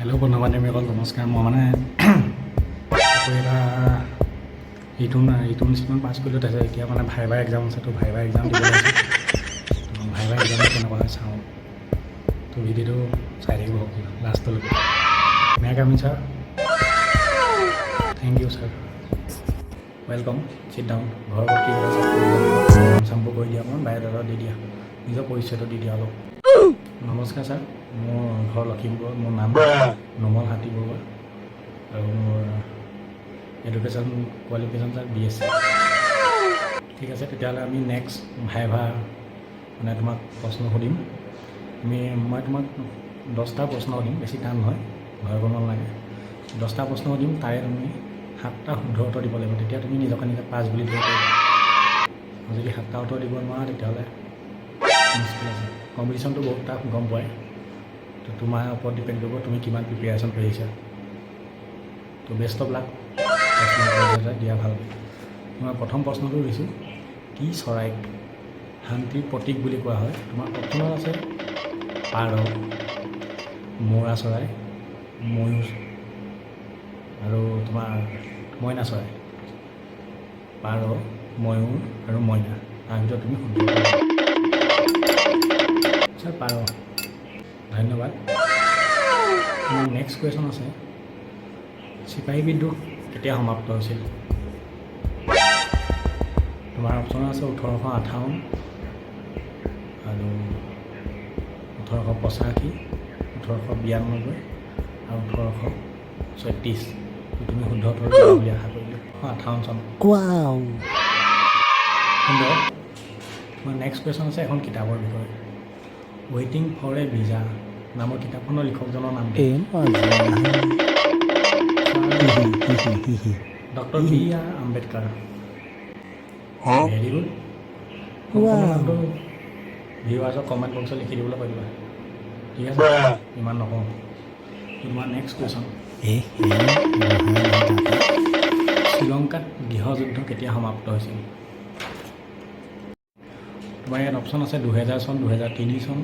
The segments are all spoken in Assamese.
হেল্ল' বন্ধু বান্ধৱীসকল নমস্কাৰ। মই মানে এটা ৰিটাৰ্ণ পাছ কৰিলোঁ, তাৰপিছত এতিয়া মানে ভাইভা এক্সাম আছে। তো ভাইভা এক্সাম দিব আছে। ভাইভা এক্সামত কেনেকুৱা হয় চাওঁ। তো ভিডিঅ'টো চাই থাকিব লাষ্টলৈকে। May I come in sir? Thank you sir, welcome, sit down. ঘৰৰ ওপৰত কি কথা নাম চামবোৰ কৰি দিয়া, অকণমান বায়'ডাটা দি দিয়া, নিজৰ পৰিচয়টো দি দিয়া অলপ। নমস্কাৰ ছাৰ, মোৰ ঘৰ লখিমপুৰত। মোৰ নাম নোমল হাতী বৰুৱা আৰু মোৰ এডুকেশ্যন কোৱালিফিকেশ্যন ছাৰ BSc। ঠিক আছে, তেতিয়াহ'লে আমি নেক্সট ভাইভা মানে তোমাক প্ৰশ্ন সুধিম। মই তোমাক 10টা প্ৰশ্ন সুধিম, বেছি টান নহয়, ভয় কৰিব নালাগে। 10টা প্ৰশ্ন সুধিম, তাৰে তুমি 7টা শুদ্ধ উত্তৰ দিব লাগিব। তেতিয়া তুমি নিজকে নিজে পাছ বুলি ধৰিব পাৰিবা। যদি 7টা উত্তৰ দিব নোৱাৰা তেতিয়াহ'লে মুস্কিল আছে। কম্পিটিশ্যনটো বহুত টাফ, গম পোৱাই। তো তোমাৰ ওপৰত ডিপেণ্ড কৰিব তুমি কিমান প্ৰিপেৰেশ্যন কৰিছা। তো বেষ্ট অফ লাক, প্ৰশ্ন দিয়া ভালকৈ। তোমাৰ প্ৰথম প্ৰশ্নটো দিছোঁ, কি চৰাইক শান্তিৰ প্ৰতীক বুলি কোৱা হয়? তোমাৰ অপশ্যনত আছে পাৰ, মৌৰা চৰাই, ময়ূৰ আৰু তোমাৰ মইনা চৰাই। পাৰ, ময়ূৰ আৰু মইনা, তাৰ ভিতৰত তুমি শুদ্ধ ছাৰ পাৰ। ধন্যবাদ। তোমাৰ নেক্সট কুৱেশ্যন আছে, চিপাহী বিদ্ৰোহ কেতিয়া সমাপ্ত হৈছিল? তোমাৰ অপশ্যন আছে 1858 আৰু 1885, 1892 আৰু 1836। তুমি শুদ্ধ উত্তৰ দিবা বুলি আশা কৰিলোঁ। 58 চন। সুন্দৰ। তোমাৰ নেক্সট কুৱেশ্যন আছে এখন কিতাপৰ বিষয়ে। ৱেইটিং ফৰ এ ভিজা নামৰ কিতাপখনৰ লিখকজনৰ নাম কি? Doctor B.R. Ambedkar. Very good. সম্পূৰ্ণ নামটো ভিউৱাৰ্ছক কমেণ্ট বক্সত লিখি দিবলৈ কৈ দিবা, ঠিক আছে? ইমান নকওঁ। তোমাৰ নেক্সট কুৱেশ্যন, শ্ৰীলংকাত গৃহযুদ্ধ কেতিয়া সমাপ্ত হৈছিল? তোমাৰ ইয়াত অপশ্যন আছে 2000 চন, 2003 চন,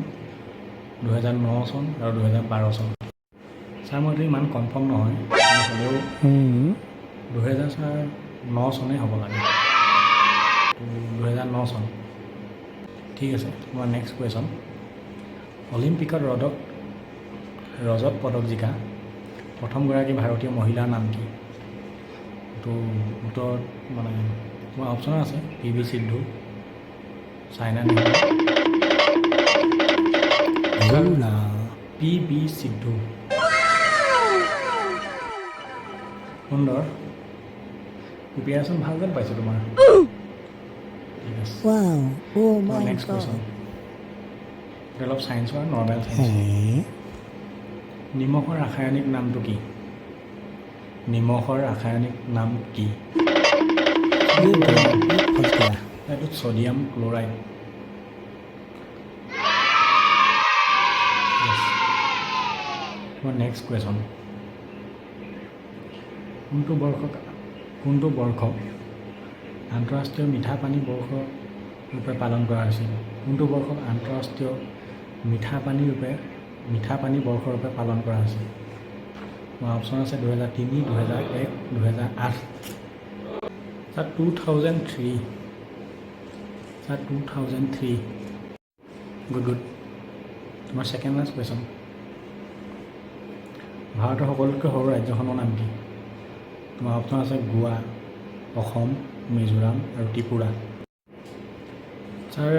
2009 চন আৰু 2012 চন। ছাৰ মইতো ইমান কনফাৰ্ম নহয়, হ'লেও 2009 চনেই হ'ব লাগে। 2009 চন। ঠিক আছে। তোমাৰ নেক্সট কুৱেশ্যন, অলিম্পিকত ৰজত পদক জিকা প্ৰথমগৰাকী ভাৰতীয় মহিলাৰ নাম কি? তো উত্তৰত মানে তোমাৰ অপশ্যন আছে PV সিন্ধু, চাইনা নেহৱাল, PV সিন্ধু। সুন্দৰ, প্ৰিপেৰেশ্যন ভাল যেন পাইছোঁ তোমাৰ। ঠিক আছে। নেক্সট কুৱেশ্যন, অলপ ছায়েন্সৰ, নৰ্মেল ছায়েন্স। নিমখৰ ৰাসায়নিক নামটো কি? নিমখৰ ৰাসায়নিক নাম কি? এইটো ছ'ডিয়াম ক্ল'ৰাইড। নেক্সট কুৱেশ্যন, কোনটো বৰ্ষক আন্তঃৰাষ্ট্ৰীয় মিঠা পানী বৰ্ষ ৰূপে পালন কৰা হৈছিল? কোনটো বৰ্ষক আন্তঃৰাষ্ট্ৰীয় মিঠা পানী বৰ্ষ ৰূপে পালন কৰা হৈছিল? তোমাৰ অপশ্যন আছে 2003, 2001, 2008। ছাৰ 2003। ছাৰ 2003। গুড। তোমাৰ ছেকেণ্ড লাষ্ট কুৱেশ্যন, ভাৰতৰ সকলোতকৈ সৰু ৰাজ্যখনৰ নাম কি? তোমাৰ অপশ্যন আছে গোৱা, অসম, মিজোৰাম আৰু Tripura. Sir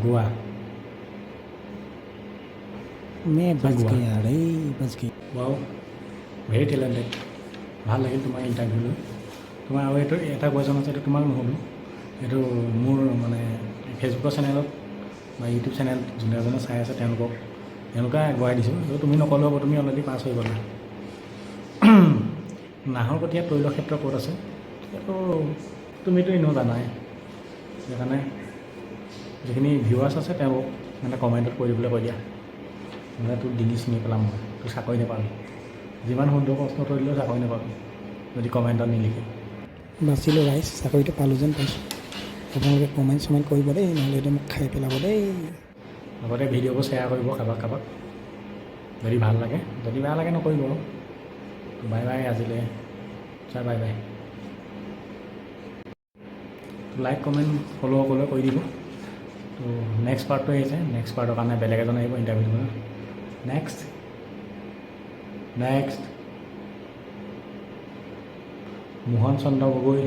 Goa. Wow, very talented. ভাল লাগিল তোমাৰ ইণ্টাৰভিউ লৈ। তোমাৰ আৰু এটা কুৱেশ্যন আছে, এইটো তোমাক নুসুধোঁ, এইটো মোৰ মানে ফেচবুকৰ চেনেলত বা ইউটিউব চেনেল যোনে যোনে চাই আছে তেওঁলোকে আগবঢ়াই দিছোঁ। এইটো তুমি নক'লেও হ'ব, তুমি অলৰেডি পাছ হৈ গ'লা। নাহৰকটীয়া তৈলক্ষেত্ৰ ক'ত আছে? এইটো তুমিতো এনেও জানাই, সেইকাৰণে যিখিনি ভিউৱাৰ্ছ আছে তেওঁক মানে কমেণ্টত কৈ দিবলৈ কৈ দিয়া, মানে তোৰ ডিঙি চিঙি পেলাম, মই তোৰ চাকৰি নাপাবি। যিমান সুন্দৰ প্ৰশ্ন উত্তৰ দিলেও চাকৰি নাপাবি যদি কমেণ্টত নিলিখে। বাচিলোঁ ৰাইজ, চাকৰিটো পালোঁ যেন পাইছোঁ। আপোনালোকে কমেণ্ট কৰিব দেই, নহ'লে এতিয়া মোক খাই পেলাব দেই। লগতে ভিডিঅ'বোৰ শ্বেয়াৰ কৰিব কাৰোবাক। যদি ভাল লাগে, যদি বেয়া লাগে নকৰিব আৰু। বাই বাই আজিলৈ, sir bye bye. Like comment follow' সকলোৱে কৰি দিব। তো নেক্সট পাৰ্টটো আহিছে, নেক্সট পাৰ্টৰ কাৰণে বেলেগ এজন আহিব ইণ্টাৰভিউ দিব। নেক্সট মোহন চন্দ্ৰ গগৈ